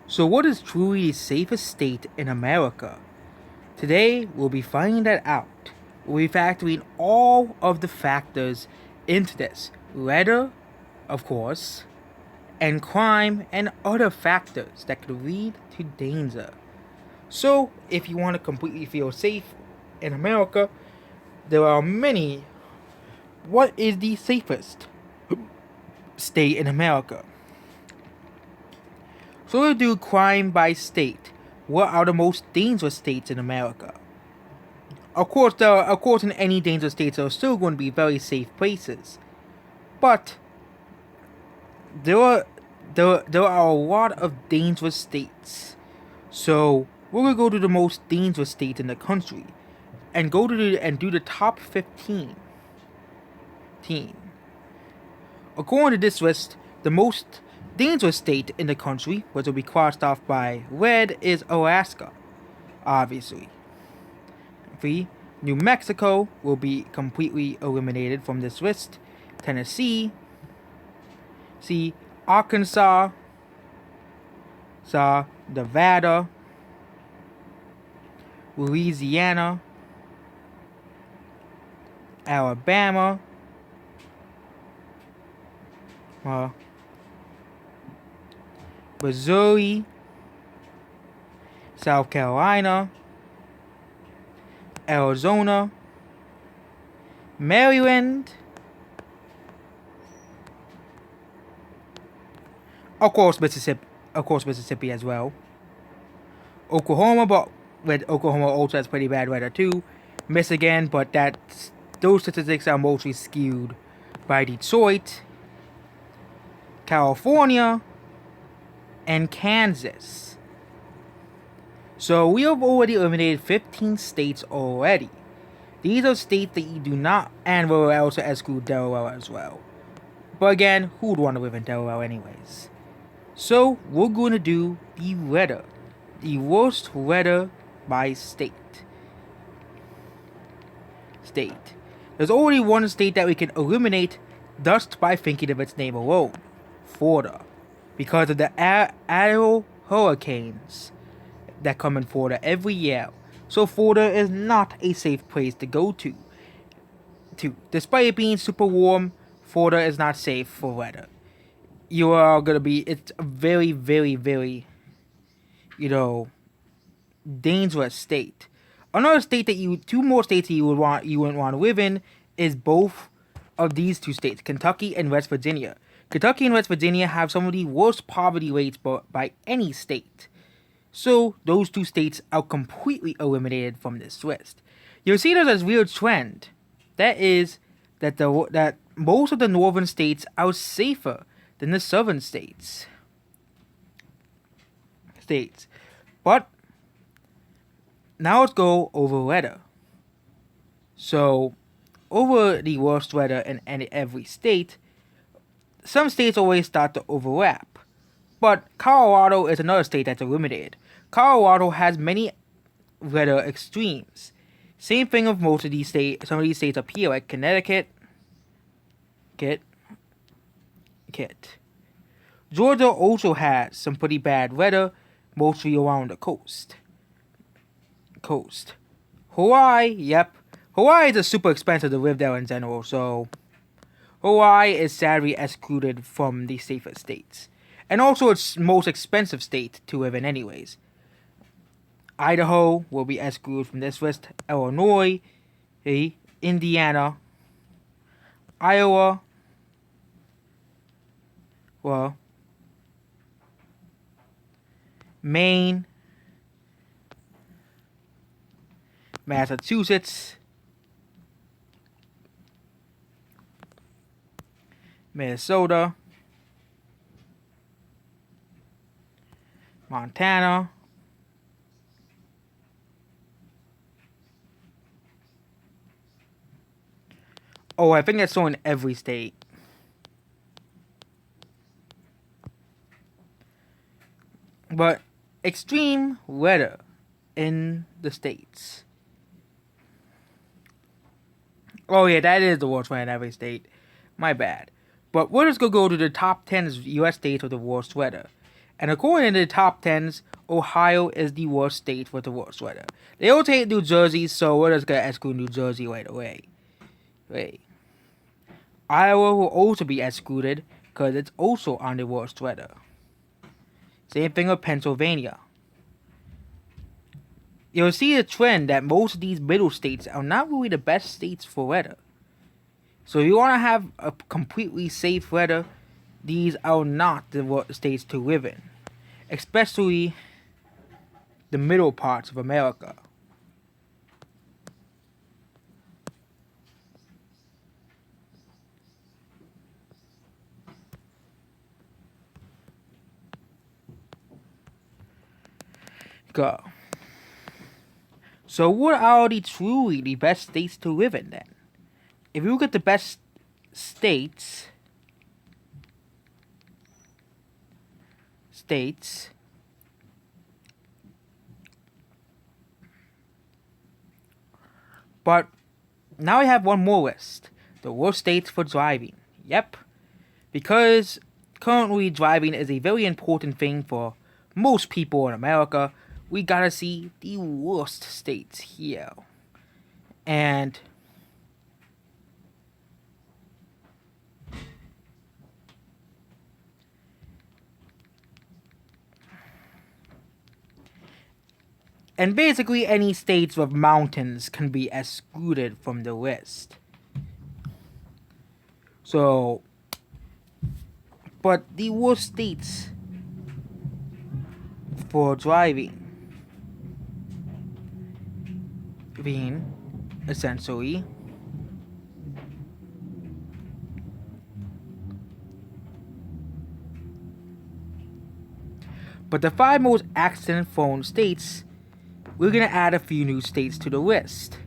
So, what is truly the safest state in America? Today, we'll be finding that out. We'll be factoring all of the factors into this weather, of course, and crime and other factors that could lead to danger. So, if you want to completely feel safe in America, there are many. What is the safest state in America? So we'll do crime by state. What are the most dangerous states in America? Of course, in any dangerous states, there are still going to be very safe places, but there are there are a lot of dangerous states. So we're gonna go to the most dangerous state in the country, and do the top 15. According to this list, the most dangerous state in the country, which will be crossed off by red, is Alaska, obviously. 3. New Mexico will be completely eliminated from this list. Tennessee. C. Arkansas. Nevada. Louisiana. Alabama. Missouri. South Carolina. Arizona, Maryland, of course Mississippi as well. Oklahoma, but with Oklahoma also has pretty bad weather too. Michigan, but those statistics are mostly skewed by Detroit, California, and Kansas. So we have already eliminated 15 states already. These are states that you do not, and we'll also exclude Delaware as well. But again, who would want to live in Delaware anyways? So we're going to do the weather. The worst weather by state. There's already one state that we can eliminate just by thinking of its name alone. Florida. Because of the Idaho hurricanes that come in Florida every year. So Florida is not a safe place to go to. Despite it being super warm, Florida is not safe for weather. It's a very, very, very, dangerous state. Another state two more states that you wouldn't want to live in is both of these two states, Kentucky and West Virginia. Kentucky and West Virginia have some of the worst poverty rates by any state. So those two states are completely eliminated from this list. You'll see there's a weird trend. That is that most of the northern states are safer than the southern states. But now let's go over weather. So over the worst weather in every state, some states always start to overlap. But Colorado is another state that's eliminated. Colorado has many weather extremes. Same thing with most of these states. Some of these states up here, like Connecticut. Georgia also has some pretty bad weather, mostly around the coast. Hawaii, yep. Hawaii is super expensive to live there in general, so Hawaii is sadly excluded from the safest states. And also its most expensive state to live in anyways. Idaho will be excluded from this list. Illinois, Indiana, Iowa, Maine, Massachusetts, Minnesota, Montana, oh, I think that's so in every state. But extreme weather in the states. Oh yeah, that is the worst weather in every state. My bad. But we're just gonna go to the top 10 U.S. states with the worst weather. And according to the top 10s, Ohio is the worst state with the worst weather. They all take New Jersey, so we're just going to exclude New Jersey right away. Wait. Iowa will also be excluded because it's also on the worst weather. Same thing with Pennsylvania. You'll see a trend that most of these middle states are not really the best states for weather. So if you want to have a completely safe weather, these are not the states to live in. Especially the middle parts of America. Go. So what are truly the best states to live in then? If you look at the best states, but now I have one more list. The worst states for driving. Yep. Because currently driving is a very important thing for most people in America, we gotta see the worst states here. And basically any states with mountains can be excluded from the list. So, but the worst states for driving being essentially but the 5 most accident-prone states, we're gonna add a few new states to the list.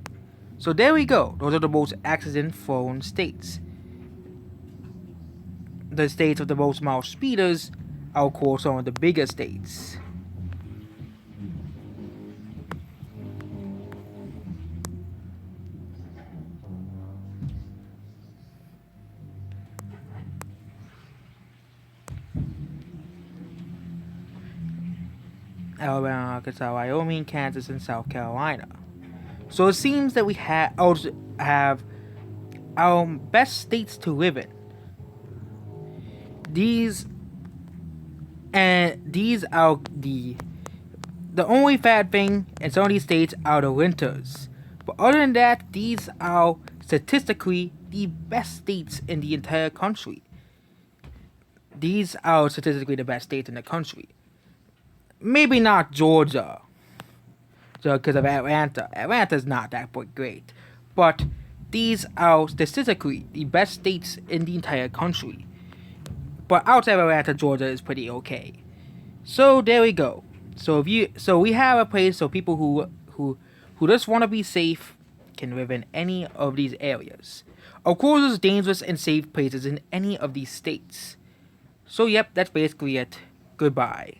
So there we go. Those are the most accident-prone states. The states with the most mile speeders are of course some of the bigger states. Alabama, Arkansas, Wyoming, Kansas, and South Carolina. So it seems that we also have our best states to live in. These are the only bad thing in some of these states are the winters. But other than that, these are statistically the best states in the entire country. These are statistically the best states in the country. Maybe not Georgia, because of Atlanta. Atlanta's not that great. But these are statistically the best states in the entire country. But outside of Atlanta, Georgia is pretty okay. So there we go. So we have a place so people who just want to be safe can live in any of these areas. Of course, there's dangerous and safe places in any of these states. So yep, that's basically it. Goodbye.